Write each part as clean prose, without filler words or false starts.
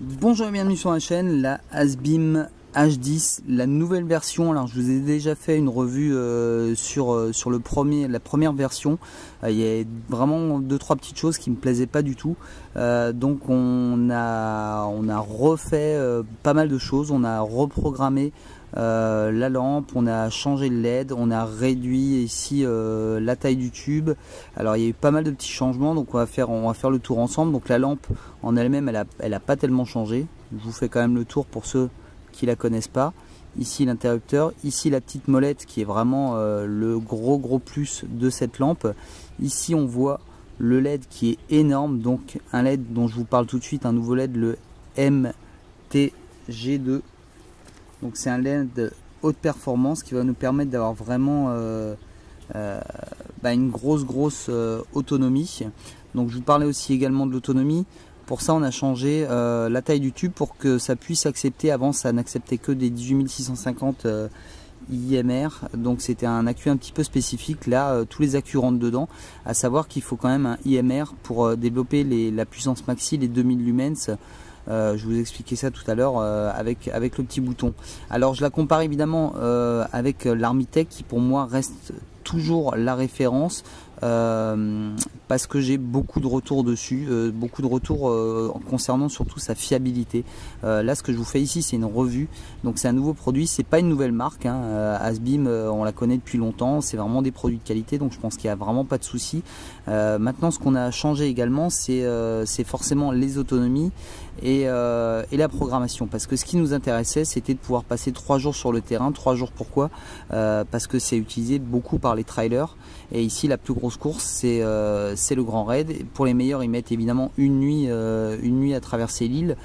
Bonjour et bienvenue sur la chaîne, la ASBIM H10, la nouvelle version. Alors je vous ai déjà fait une revue sur la première version. Il y a vraiment 2-3 petites choses qui me plaisaient pas du tout. Donc on a refait pas mal de choses, on a reprogrammé la lampe, on a changé le LED, on a réduit ici la taille du tube. Alors il y a eu pas mal de petits changements, donc on va faire le tour ensemble. Donc la lampe en elle-même, elle a pas tellement changé. Je vous fais quand même le tour pour ceux qui la connaissent pas. Ici l'interrupteur, ici la petite molette qui est vraiment le gros plus de cette lampe. Ici on voit le LED qui est énorme, donc un LED dont je vous parle tout de suite, un nouveau LED, le MTG2. Donc c'est un LED haute performance qui va nous permettre d'avoir vraiment une grosse autonomie. Donc je vous parlais aussi également de l'autonomie. Pour ça on a changé la taille du tube pour que ça puisse accepter. Avant ça n'acceptait que des 18650 IMR, donc c'était un accu un petit peu spécifique. Là tous les accus rentrent dedans, à savoir qu'il faut quand même un IMR pour développer la puissance maxi, les 2000 lumens. Je vous expliquais ça tout à l'heure avec le petit bouton. Alors je la compare évidemment avec l'Armitech qui pour moi reste toujours la référence parce que j'ai beaucoup de retours dessus, beaucoup de retours concernant surtout sa fiabilité. Là ce que je vous fais ici c'est une revue, donc c'est un nouveau produit, c'est pas une nouvelle marque, hein. ASBIM on la connaît depuis longtemps, c'est vraiment des produits de qualité, donc je pense qu'il n'y a vraiment pas de souci. Maintenant ce qu'on a changé également c'est forcément les autonomies et la programmation, parce que ce qui nous intéressait c'était de pouvoir passer 3 jours sur le terrain. 3 jours pourquoi? Parce que c'est utilisé beaucoup par les trailers, et ici la plus grosse course c'est le Grand Raid. Et pour les meilleurs ils mettent évidemment une nuit à traverser l'île.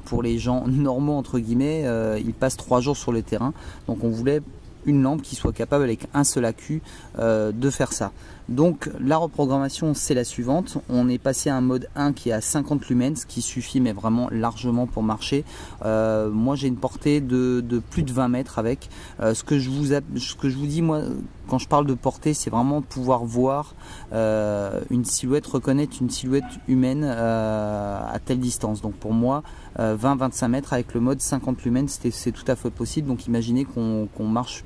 Pour les gens normaux entre guillemets ils passent 3 jours sur le terrain, donc on voulait une lampe qui soit capable avec un seul accu de faire ça. Donc la reprogrammation c'est la suivante, on est passé à un mode 1 qui est à 50 lumens, qui suffit mais vraiment largement pour marcher. Moi j'ai une portée de plus de 20 mètres avec. Ce que je vous dis moi quand je parle de portée, c'est vraiment pouvoir voir une silhouette, reconnaître une silhouette humaine à telle distance. Donc pour moi 20-25 mètres avec le mode 50 lumens c'est tout à fait possible. Donc imaginez qu'on marche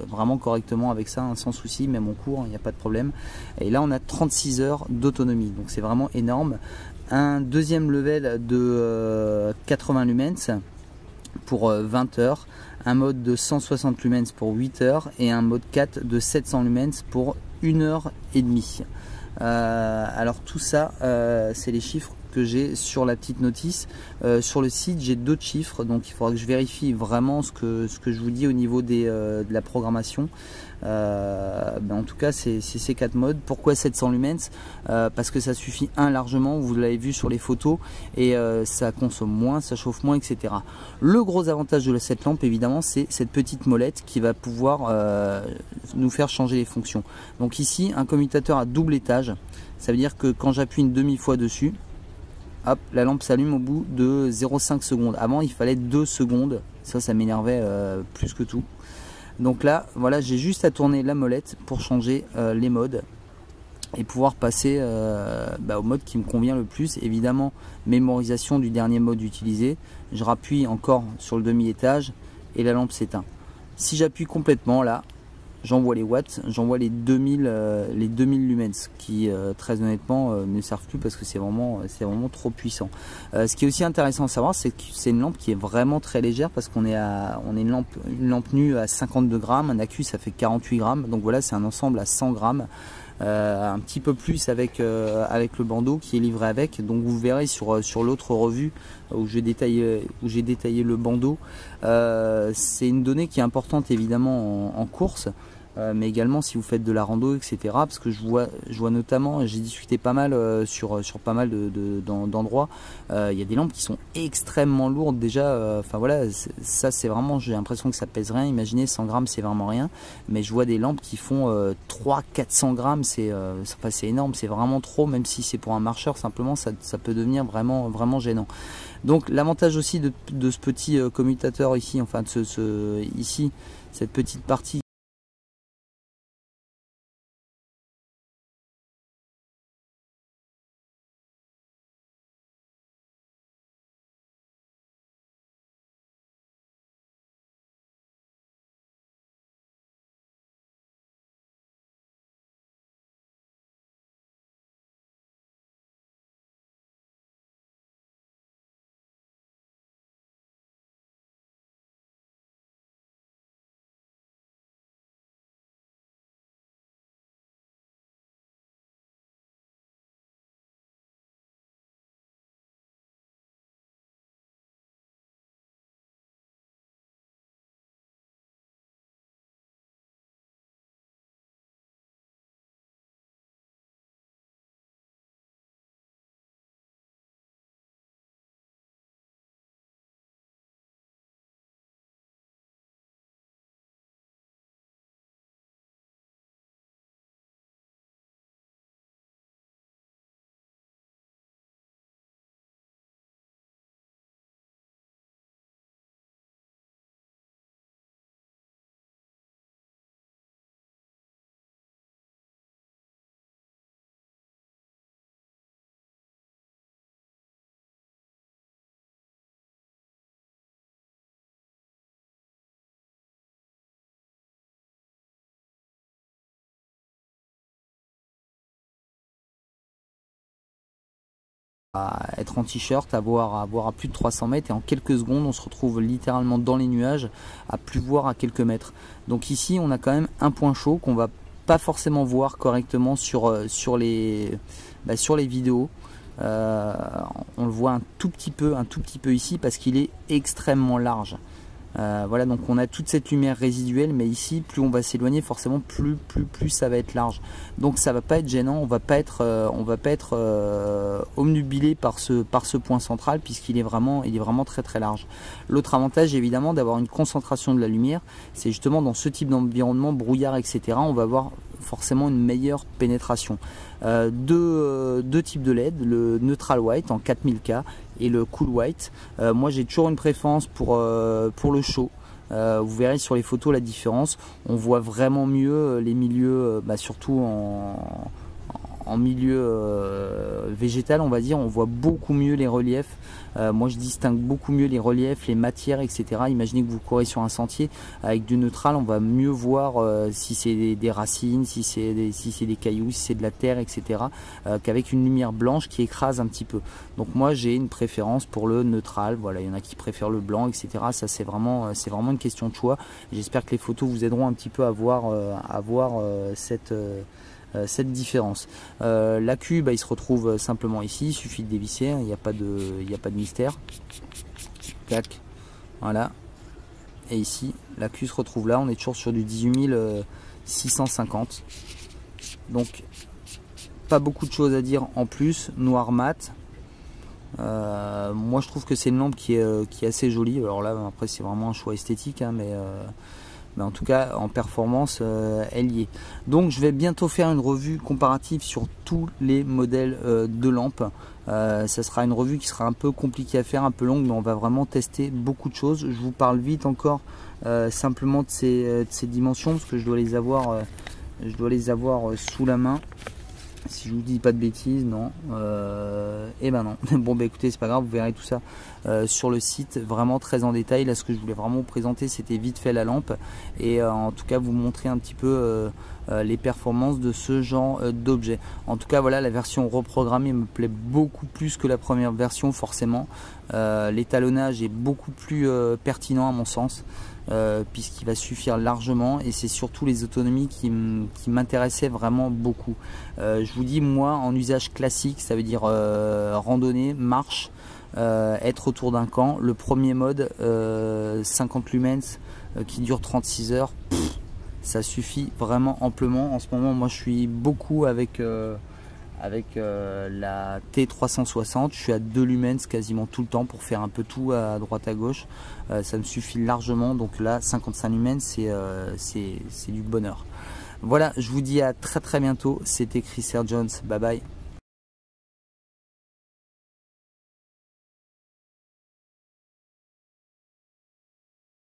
vraiment correctement avec ça, hein, sans souci, même en cours, il n'y a pas de problème. Et là on a 36 heures d'autonomie, donc c'est vraiment énorme. Un deuxième level de 80 lumens pour 20 heures, un mode de 160 lumens pour 8 heures et un mode 4 de 700 lumens pour 1 heure et demie. Alors tout ça c'est les chiffres que j'ai sur la petite notice. Sur le site j'ai d'autres chiffres, donc il faudra que je vérifie vraiment ce que je vous dis au niveau de la programmation. En tout cas c'est ces 4 modes. Pourquoi 700 lumens? Parce que ça suffit largement, vous l'avez vu sur les photos, et ça consomme moins, ça chauffe moins, etc. Le gros avantage de cette lampe évidemment c'est cette petite molette qui va pouvoir nous faire changer les fonctions. Donc ici un commutateur à double étage, ça veut dire que quand j'appuie une demi-fois dessus, hop, la lampe s'allume au bout de 0,5 secondes. Avant il fallait 2 secondes, ça m'énervait plus que tout. Donc là voilà, j'ai juste à tourner la molette pour changer les modes et pouvoir passer au mode qui me convient le plus. Évidemment mémorisation du dernier mode utilisé, je rappuie encore sur le demi-étage et la lampe s'éteint. Si j'appuie complètement là, j'envoie les watts, j'envoie les 2000 lumens qui très honnêtement ne servent plus parce que c'est vraiment trop puissant. Ce qui est aussi intéressant à savoir, c'est que c'est une lampe qui est vraiment très légère, parce qu'on est une lampe nue à 52 grammes, un accu ça fait 48 grammes, donc voilà c'est un ensemble à 100 grammes. Un petit peu plus avec le bandeau qui est livré avec. Donc vous verrez sur l'autre revue où j'ai détaillé le bandeau. C'est une donnée qui est importante évidemment en course, mais également si vous faites de la rando, etc. Parce que je vois notamment, j'ai discuté pas mal sur pas mal d'endroits, il y a des lampes qui sont extrêmement lourdes déjà. Enfin voilà, ça c'est vraiment, j'ai l'impression que ça pèse rien. Imaginez 100 grammes c'est vraiment rien, mais je vois des lampes qui font 300-400 grammes, c'est énorme, c'est vraiment trop. Même si c'est pour un marcheur simplement, ça peut devenir vraiment gênant. Donc l'avantage aussi de ce petit commutateur ici, enfin de ici, cette petite partie être en t-shirt, à voir à plus de 300 mètres, et en quelques secondes on se retrouve littéralement dans les nuages à plus voir à quelques mètres. Donc ici on a quand même un point chaud qu'on va pas forcément voir correctement sur les vidéos. On le voit un tout petit peu ici parce qu'il est extrêmement large. Voilà, donc on a toute cette lumière résiduelle, mais ici plus on va s'éloigner, forcément plus ça va être large. Donc ça va pas être gênant, on va pas être omnubilé par ce point central, puisqu'il est vraiment très large. L'autre avantage évidemment d'avoir une concentration de la lumière, c'est justement dans ce type d'environnement, brouillard, etc. on va avoir forcément une meilleure pénétration. Deux types de LED, le neutral white en 4000K et le cool white. Moi j'ai toujours une préférence pour le chaud. Vous verrez sur les photos la différence. On voit vraiment mieux les milieux, surtout en milieu végétal, on va dire. On voit beaucoup mieux les reliefs. Moi je distingue beaucoup mieux les reliefs, les matières, etc. Imaginez que vous courez sur un sentier avec du neutral, on va mieux voir si c'est des racines, si c'est des cailloux, si c'est de la terre, etc. Qu'avec une lumière blanche qui écrase un petit peu. Donc moi j'ai une préférence pour le neutral. Voilà, il y en a qui préfèrent le blanc, etc. Ça c'est vraiment une question de choix. J'espère que les photos vous aideront un petit peu à voir cette différence. L'accu, il se retrouve simplement ici, il suffit de dévisser, il n'y a pas de mystère. Tac, voilà. Et ici, l'accu se retrouve là, on est toujours sur du 18650. Donc, pas beaucoup de choses à dire en plus. Noir mat. Moi je trouve que c'est une lampe qui est assez jolie. Alors là, après c'est vraiment un choix esthétique, hein, mais en tout cas en performance elle y est. Donc je vais bientôt faire une revue comparative sur tous les modèles de lampes. Ça sera une revue qui sera un peu compliquée à faire, un peu longue, mais on va vraiment tester beaucoup de choses. Je vous parle vite encore simplement de ces dimensions, parce que je dois les avoir sous la main. Si je vous dis pas de bêtises, non. Et ben non. Bon bah écoutez, c'est pas grave, vous verrez tout ça sur le site, vraiment très en détail. Là ce que je voulais vraiment vous présenter, c'était vite fait la lampe, et en tout cas vous montrer un petit peu les performances de ce genre d'objet. En tout cas voilà, la version reprogrammée me plaît beaucoup plus que la première version, forcément. L'étalonnage est beaucoup plus pertinent à mon sens, puisqu'il va suffire largement, et c'est surtout les autonomies qui m'intéressaient vraiment beaucoup. Je vous dis, moi en usage classique, ça veut dire randonnée, marche, être autour d'un camp, le premier mode 50 lumens qui dure 36 heures, ça suffit vraiment amplement. En ce moment moi je suis beaucoup avec la T360, je suis à 2 lumens quasiment tout le temps pour faire un peu tout à droite à gauche. Ça me suffit largement, donc là 55 lumens c'est du bonheur. Voilà, je vous dis à très bientôt. C'était Chris R. Jones, bye bye.